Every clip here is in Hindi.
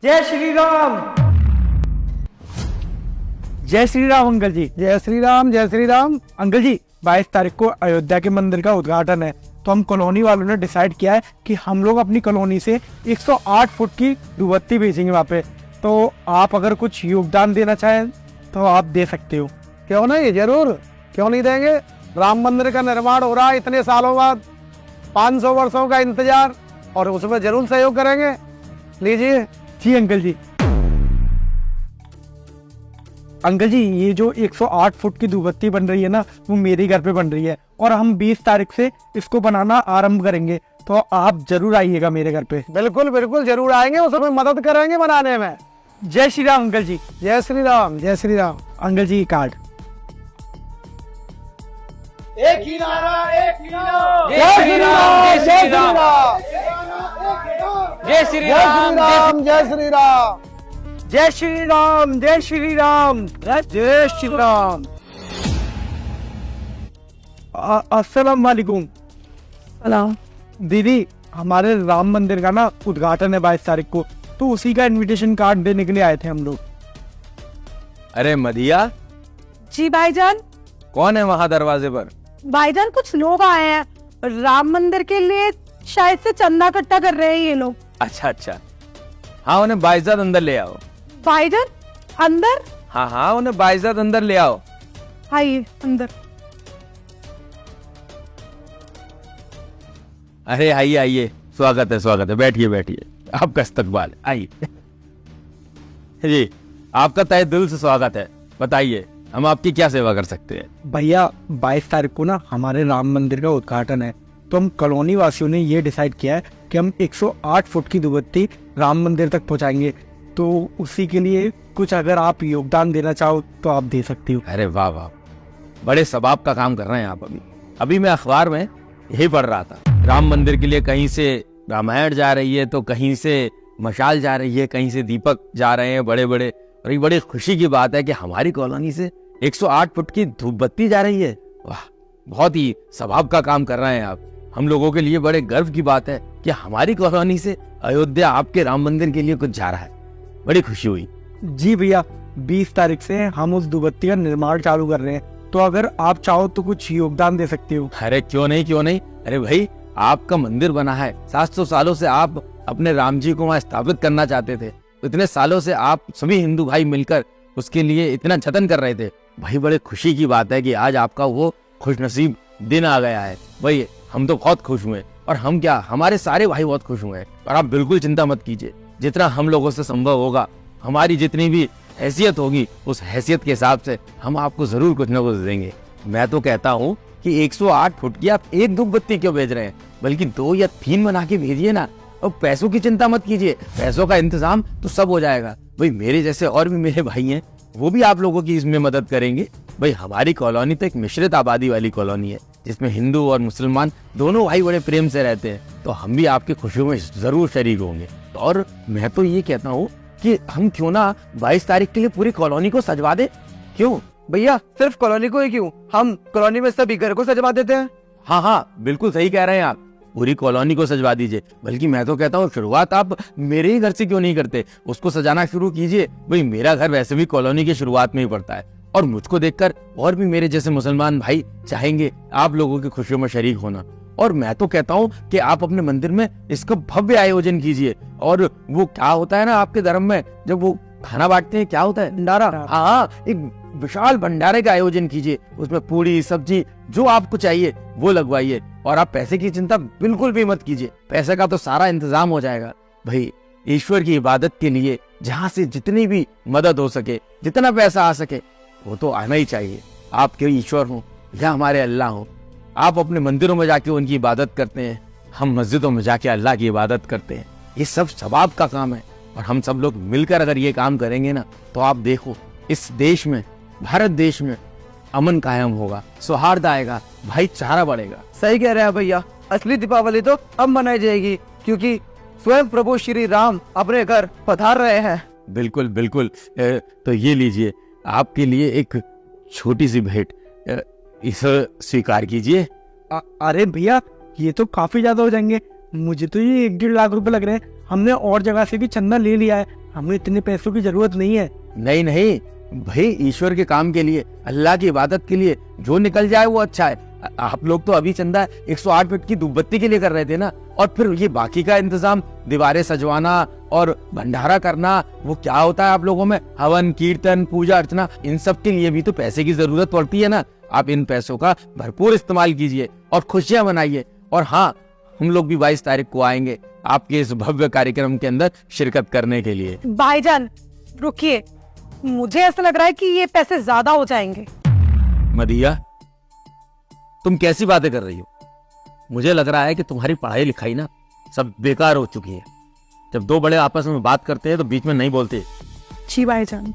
जय श्री राम। जय श्री राम अंकल जी। जय श्री राम, जय श्री राम। अंकल जी 22 तारीख को अयोध्या के मंदिर का उद्घाटन है, तो हम कॉलोनी वालों ने डिसाइड किया है कि हम लोग अपनी कॉलोनी से 108 फुट की धूपबत्ती भेजेंगे वहाँ पे। तो आप अगर कुछ योगदान देना चाहें तो आप दे सकते हो। क्यों नहीं, जरूर, क्यों नहीं देंगे। राम मंदिर का निर्माण हो रहा है इतने सालों बाद, 500 वर्षों का इंतजार, और उसमें जरूर सहयोग करेंगे। लीजिए। जी अंकल जी। अंकल जी ये जो 108 फुट की धूपबत्ती बन रही है ना, वो मेरे घर पे बन रही है और हम 20 तारीख से इसको बनाना आरंभ करेंगे, तो आप जरूर आइएगा मेरे घर पे। बिल्कुल बिल्कुल, जरूर आएंगे, उसमें मदद करेंगे बनाने में। जय श्री राम अंकल जी। जय श्री राम, जय श्री राम। अंकल जी कार्ड। एक ही नारा, एक ही नारा। जय श्री राम, जय श्री राम, जय श्री जय राम, श्री राम, जय श्री राम। जय श्री राम, जय श्री राम, जय श्री राम। अस्सलाम वालेकुम। सलाम। दीदी हमारे राम मंदिर का ना उद्घाटन है 22 तारीख को, तो उसी का इनविटेशन कार्ड देने के लिए आए थे हम लोग। अरे मदिया, जी भाईजान। कौन है वहां दरवाजे पर? भाईजान कुछ लोग आए हैं राम मंदिर के लिए, शायद से चंदा इकट्ठा कर रहे हैं ये लोग। अच्छा अच्छा, हाँ उन्हें बाइज़ाद अंदर ले आओ। भाईजान अंदर? हाँ हाँ, उन्हें बाइज़ाद अंदर ले आओ। आइए अंदर। अरे आइए आइए, स्वागत है, बैठिए बैठिए, आपका इस्तकबाल है, आइए। जी आपका तहे दिल से स्वागत है, बताइए हम आपकी क्या सेवा कर सकते हैं? भैया 22 तारीख को ना हमारे राम मंदिर का उद्घाटन है, तो हम कॉलोनी वासियों ने ये डिसाइड किया है कि हम 108 फुट की धूपबत्ती राम मंदिर तक पहुंचाएंगे, तो उसी के लिए कुछ अगर आप योगदान देना चाहो तो आप दे सकती हो। अरे वाह वाह, बड़े सबाब का काम कर रहे हैं आप। अभी मैं अखबार में यही पढ़ रहा था, राम मंदिर के लिए कहीं से रामायण जा रही है, तो कहीं से मशाल जा रही है, कहीं से दीपक जा रहे हैं बड़े बड़े, और ये बड़ी खुशी की बात है कि हमारी कॉलोनी से 108 फुट की धूपबत्ती जा रही है। वाह, बहुत ही सवाब का काम कर रहे हैं आप। हम लोगों के लिए बड़े गर्व की बात है कि हमारी कॉलोनी से अयोध्या आपके राम मंदिर के लिए कुछ जा रहा है, बड़ी खुशी हुई। जी भैया 20 तारीख से हम उस धूपबत्ती का निर्माण चालू कर रहे हैं, तो अगर आप चाहो तो कुछ योगदान दे सकते हो। अरे क्यों नहीं, क्यों नहीं। अरे भाई आपका मंदिर बना है, 700 सालों से आप अपने राम जी को वहाँ स्थापित करना चाहते थे, इतने सालों से आप सभी हिंदू भाई मिलकर उसके लिए इतना जतन कर रहे थे। भाई बड़े खुशी की बात है कि आज आपका वो खुशनसीब दिन आ गया है। भाई हम तो बहुत खुश हुए, और हम क्या, हमारे सारे भाई बहुत खुश हुए हैं। और आप बिल्कुल चिंता मत कीजिए, जितना हम लोगों से संभव होगा, हमारी जितनी भी हैसियत होगी, उस हैसियत के हिसाब से हम आपको जरूर कुछ न कुछ देंगे। मैं तो कहता हूँ कि 108 फुट की आप एक धूपबत्ती क्यों भेज रहे हैं, बल्कि 2 या 3 बना के भेजिए ना। और पैसों की चिंता मत कीजिए, पैसों का इंतजाम तो सब हो जाएगा। भाई मेरे जैसे और भी मेरे भाई हैं, वो भी आप लोगों की इसमें मदद करेंगे। भाई हमारी कॉलोनी तो एक मिश्रित आबादी वाली कॉलोनी है, जिसमें हिंदू और मुसलमान दोनों भाई बड़े प्रेम से रहते हैं, तो हम भी आपकी खुशियों में जरूर शरीक होंगे। और मैं तो ये कहता हूँ कि हम क्यों ना 22 तारीख के लिए पूरी कॉलोनी को सजवा दे। क्यों भैया, सिर्फ कॉलोनी को ही क्यों, हम कॉलोनी में सभी घर को सजवा देते हैं। हाँ हाँ, बिल्कुल सही कह रहे हैं आप, पूरी कॉलोनी को सजवा दीजिए। बल्कि मैं तो कहता हूँ शुरुआत आप मेरे ही घर से क्यों नहीं करते, उसको सजाना शुरू कीजिए। भाई मेरा घर वैसे भी कॉलोनी की शुरुआत में ही पड़ता है, और मुझको देखकर और भी मेरे जैसे मुसलमान भाई चाहेंगे आप लोगों की खुशियों में शरीक होना। और मैं तो कहता हूँ कि आप अपने मंदिर में इसका भव्य आयोजन कीजिए। और वो क्या होता है ना आपके धर्म में, जब वो खाना बांटते हैं, क्या होता है, भंडारा। हाँ, एक विशाल भंडारे का आयोजन कीजिए, उसमें पूरी सब्जी जो आपको चाहिए वो लगवाइए। और आप पैसे की चिंता बिल्कुल भी मत कीजिए, पैसे का तो सारा इंतजाम हो जाएगा। भाई ईश्वर की इबादत के लिए जहाँ से जितनी भी मदद हो सके, जितना पैसा आ सके, वो तो आना ही चाहिए। आपके ईश्वर हो या हमारे अल्लाह हो, आप अपने मंदिरों में जाके उनकी इबादत करते हैं, हम मस्जिदों में जाके अल्लाह की इबादत करते हैं। ये सब सवाब का काम है, और हम सब लोग मिलकर अगर ये काम करेंगे ना, तो आप देखो इस देश में, भारत देश में अमन कायम होगा, सौहार्द आएगा, भाईचारा बढ़ेगा। सही कह रहे हैं भैया, असली दीपावली तो अब मनाई जाएगी, क्योंकि स्वयं प्रभु श्री राम अपने घर पधार रहे हैं। बिल्कुल बिल्कुल। तो ये लीजिए, आपके लिए एक छोटी सी भेंट, इसे स्वीकार कीजिए। अरे भैया ये तो काफी ज्यादा हो जाएंगे, मुझे तो ये 1-1.5 लाख रुपए लग रहे हैं। हमने और जगह से भी चंदा ले लिया है, हमें इतने पैसों की जरूरत नहीं है। नहीं नहीं भाई, ईश्वर के काम के लिए, अल्लाह की इबादत के लिए जो निकल जाए वो अच्छा है। आप लोग तो अभी चंदा 108 फीट की धूपबत्ती के लिए कर रहे थे ना, और फिर ये बाकी का इंतजाम, दीवारें सजवाना और भंडारा करना, वो क्या होता है आप लोगों में, हवन कीर्तन पूजा अर्चना, इन सब के लिए भी तो पैसे की जरूरत पड़ती है ना। आप इन पैसों का भरपूर इस्तेमाल कीजिए और खुशियां मनाइए। और हाँ, हम लोग भी 22 तारीख को आएंगे आपके इस भव्य कार्यक्रम के अंदर शिरकत करने के लिए। भाईजान रुकिए, मुझे ऐसा लग रहा है कि ये पैसे ज्यादा हो जाएंगे। मदिया, तुम कैसी बातें कर रही हो? मुझे लग रहा है कि तुम्हारी पढ़ाई लिखाई ना सब बेकार हो चुकी है। जब दो बड़े आपस में बात करते हैं तो बीच में नहीं बोलते। जी भाईजान।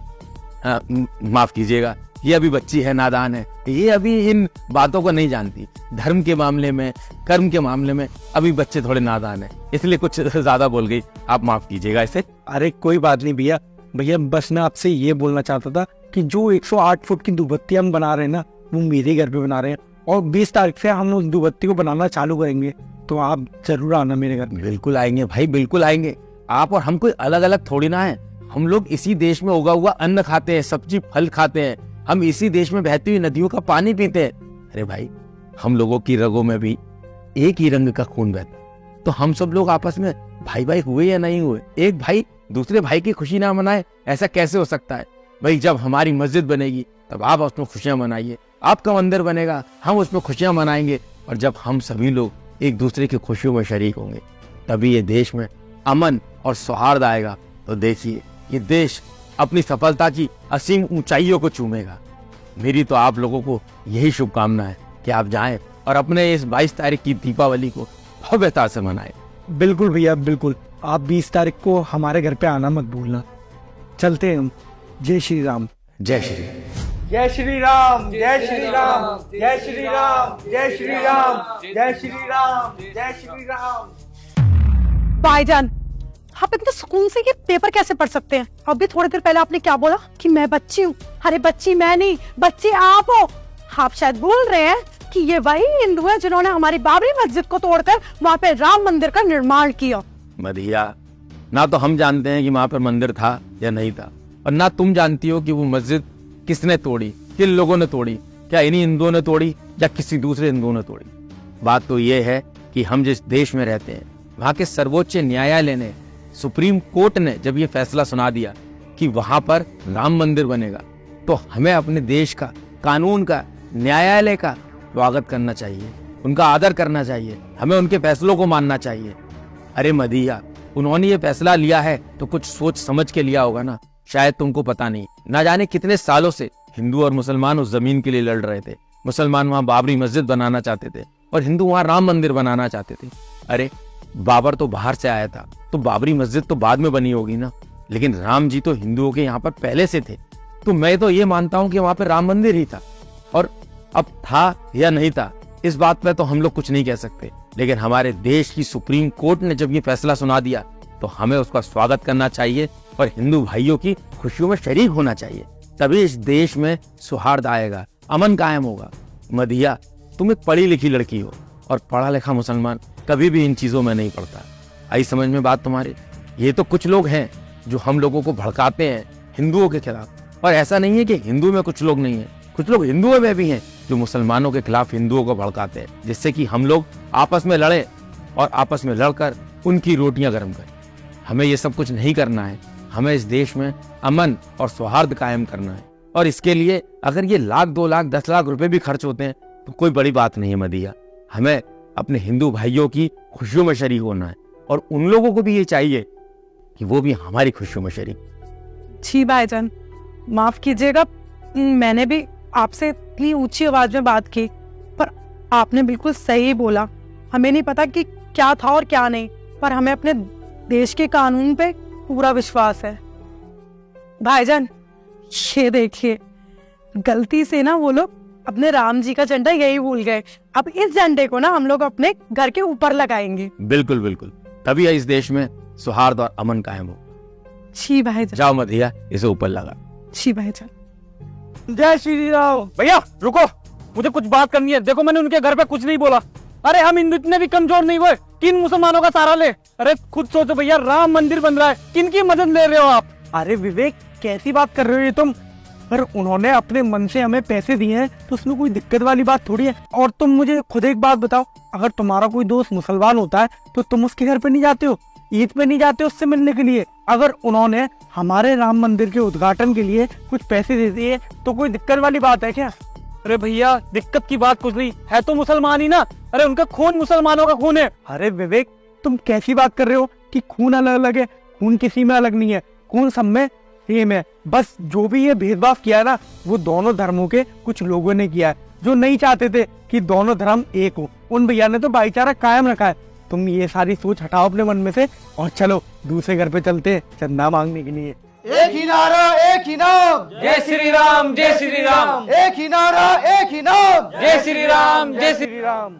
माफ कीजिएगा, ये अभी बच्ची है, नादान है, ये अभी इन बातों को नहीं जानती। धर्म के मामले में, कर्म के मामले में अभी बच्चे थोड़े नादान है, इसलिए कुछ ज्यादा बोल गई, आप माफ कीजिएगा इसे। अरे कोई बात नहीं भैया, भैया बस मैं आपसे ये बोलना चाहता था कि जो 108 फुट की धूपबत्ती हम बना रहे हैं ना, वो मेरे घर पे बना रहे हैं, और 20 तारीख से हम उस धूपबत्ती को बनाना चालू करेंगे, तो आप जरूर आना मेरे घर में। बिल्कुल आएंगे भाई, बिल्कुल आएंगे। आप और हम कोई अलग अलग थोड़ी ना है, हम लोग इसी देश में उगा हुआ अन्न खाते हैं, सब्जी फल खाते हैं, हम इसी देश में बहती हुई नदियों का पानी पीते हैं। अरे भाई, हम लोगों की रगों में भी एक ही रंग का खून बहता है, तो हम सब लोग आपस में भाई भाई हुए या नहीं हुए? एक भाई दूसरे भाई की खुशी ना मनाए, ऐसा कैसे हो सकता है? भाई जब हमारी मस्जिद बनेगी तब आप उसमें खुशियां मनाइए, आपका मंदिर बनेगा हम उसमें खुशियां मनाएंगे, और जब हम सभी लोग एक दूसरे की खुशियों में शरीक होंगे तभी ये देश में अमन और सौहार्द आएगा। तो देखिए, ये देश अपनी सफलता की असीम ऊंचाइयों को चूमेगा। मेरी तो आप लोगों को यही शुभकामना है कि आप जाएं और अपने इस 22 तारीख की दीपावली को भव्यता से मनाएं। बिल्कुल भैया बिल्कुल, आप 20 तारीख को हमारे घर पे आना मत भूलना। चलते हैं हम। जय श्री राम। जय श्री जय श्री राम, जय श्री राम, जय श्री राम, जय श्री राम, जय श्री राम, जय श्री राम। भाईजान, आप इतने सुकून से ये पेपर कैसे पढ़ सकते हैं? अभी थोड़ी देर पहले आपने क्या बोला कि मैं बच्ची हूँ। अरे बच्ची मैं नहीं, बच्ची आप हो। आप शायद भूल रहे हैं कि ये वही हिंदू है जिन्होंने हमारी बाबरी मस्जिद को तोड़कर वहाँ पे राम मंदिर का निर्माण किया। मदिया, ना तो हम जानते हैं कि वहां पर मंदिर था या नहीं था, और ना तुम जानती हो कि वो मस्जिद किसने तोड़ी, किन लोगों ने तोड़ी, क्या इन्हीं हिंदुओं ने तोड़ी या किसी दूसरे हिंदुओं ने तोड़ी। बात तो ये है कि हम जिस देश में रहते हैं वहां के सर्वोच्च न्यायालय ने, सुप्रीम कोर्ट ने जब ये फैसला सुना दिया कि वहां पर राम मंदिर बनेगा, तो हमें अपने देश का, कानून का, न्यायालय का स्वागत करना चाहिए, उनका आदर करना चाहिए, हमें उनके फैसलों को मानना चाहिए। अरे मदिया, उन्होंने ये फैसला लिया है तो कुछ सोच समझ के लिया होगा ना। शायद तुमको पता नहीं, ना जाने कितने सालों से हिंदू और मुसलमान उस जमीन के लिए लड़ रहे थे। मुसलमान वहां बाबरी मस्जिद बनाना चाहते थे और हिंदू वहां राम मंदिर बनाना चाहते थे। अरे बाबर तो बाहर से आया था, तो बाबरी मस्जिद तो बाद में बनी होगी ना, लेकिन राम जी तो हिंदुओं के यहाँ पर पहले से थे। तो मैं तो ये मानता हूँ कि वहां पर राम मंदिर ही था, और अब था या नहीं था इस बात पे तो हम लोग कुछ नहीं कह सकते, लेकिन हमारे देश की सुप्रीम कोर्ट ने जब ये फैसला सुना दिया तो हमें उसका स्वागत करना चाहिए और हिंदू भाइयों की खुशियों में शरीक होना चाहिए। तभी इस देश में सौहार्द आएगा, अमन कायम होगा। मदिया, तुम एक पढ़ी लिखी लड़की हो, और पढ़ा लिखा मुसलमान कभी भी इन चीजों में नहीं पड़ता। आई समझ में बात तुम्हारी? ये तो कुछ लोग हैं जो हम लोगों को भड़काते हैं हिंदुओं के खिलाफ, और ऐसा नहीं है कि हिंदू में कुछ लोग नहीं है, कुछ लोग हिंदुओं में भी हैं जो मुसलमानों के खिलाफ हिंदुओं को भड़काते हैं, जिससे कि हम लोग आपस में लड़े और आपस में लड़कर उनकी रोटियां गर्म करें। हमें ये सब कुछ नहीं करना है, हमें इस देश में अमन और सौहार्द कायम करना है, और इसके लिए अगर ये लाख 2 लाख 10 लाख रुपए भी खर्च होते हैं तो कोई बड़ी बात नहीं है मदिया। हमें अपने हिंदू भाइयों की खुशियों में शरीक होना है, और उन लोगों को भी ये चाहिए कि वो भी हमारी खुशियों में शरीक। जी भाईजान, माफ कीजिएगा, मैंने भी आपसे इतनी ऊंची आवाज में बात की, पर आपने बिल्कुल सही बोला। हमें नहीं पता कि क्या था और क्या नहीं, पर हमें अपने देश के कानून पे पूरा विश्वास है। भाईजान, ये देखिए, गलती से ना वो लोग अपने राम जी का झंडा यही भूल गए। अब इस झंडे को ना हम लोग अपने घर के ऊपर लगाएंगे। बिल्कुल बिल्कुल, तभी इस देश में सौहार्द और अमन कायम हो। जी भाईजान। जाओ मदिया, इसे ऊपर लगा। जी भाईजान। जय श्री राम। भैया रुको, मुझे कुछ बात करनी है। देखो मैंने उनके घर पे कुछ नहीं बोला, अरे हम हिंदू इतने भी कमजोर नहीं हुए, किन मुसलमानों का सहारा ले? अरे खुद सोचो भैया, राम मंदिर बन रहा है, किनकी मदद ले रहे हो आप? अरे विवेक, कैसी बात कर रहे हो ये तुम? पर उन्होंने अपने मन से हमें पैसे दिए हैं तो उसमें कोई दिक्कत वाली बात थोड़ी है। और तुम मुझे खुद एक बात बताओ, अगर तुम्हारा कोई दोस्त मुसलमान होता है तो तुम उसके घर पे नहीं जाते हो, ईद पे नहीं जाते उससे मिलने के लिए? अगर उन्होंने हमारे राम मंदिर के उद्घाटन के लिए कुछ पैसे दे दिए तो कोई दिक्कत वाली बात है क्या? अरे भैया, दिक्कत की बात कुछ नहीं है, तो मुसलमान ही ना। अरे उनका खून मुसलमानों का खून है। अरे विवेक, तुम कैसी बात कर रहे हो कि खून अलग अलग है? खून किसी में अलग नहीं है, खून सब में सेम है। बस जो भी ये भेदभाव किया है ना, वो दोनों धर्मों के कुछ लोगों ने किया है जो नहीं चाहते थे कि दोनों धर्म एक हो। उन भैया ने तो भाईचारा कायम रखा है। तुम ये सारी सोच हटाओ अपने मन में से और चलो दूसरे घर पे चलते हैं चंदा मांगने के लिए। एक ही नारा, एक ही नाम, जय श्री राम, जय श्री राम। एक ही नारा, एक ही नाम, जय श्री राम, जय श्री राम।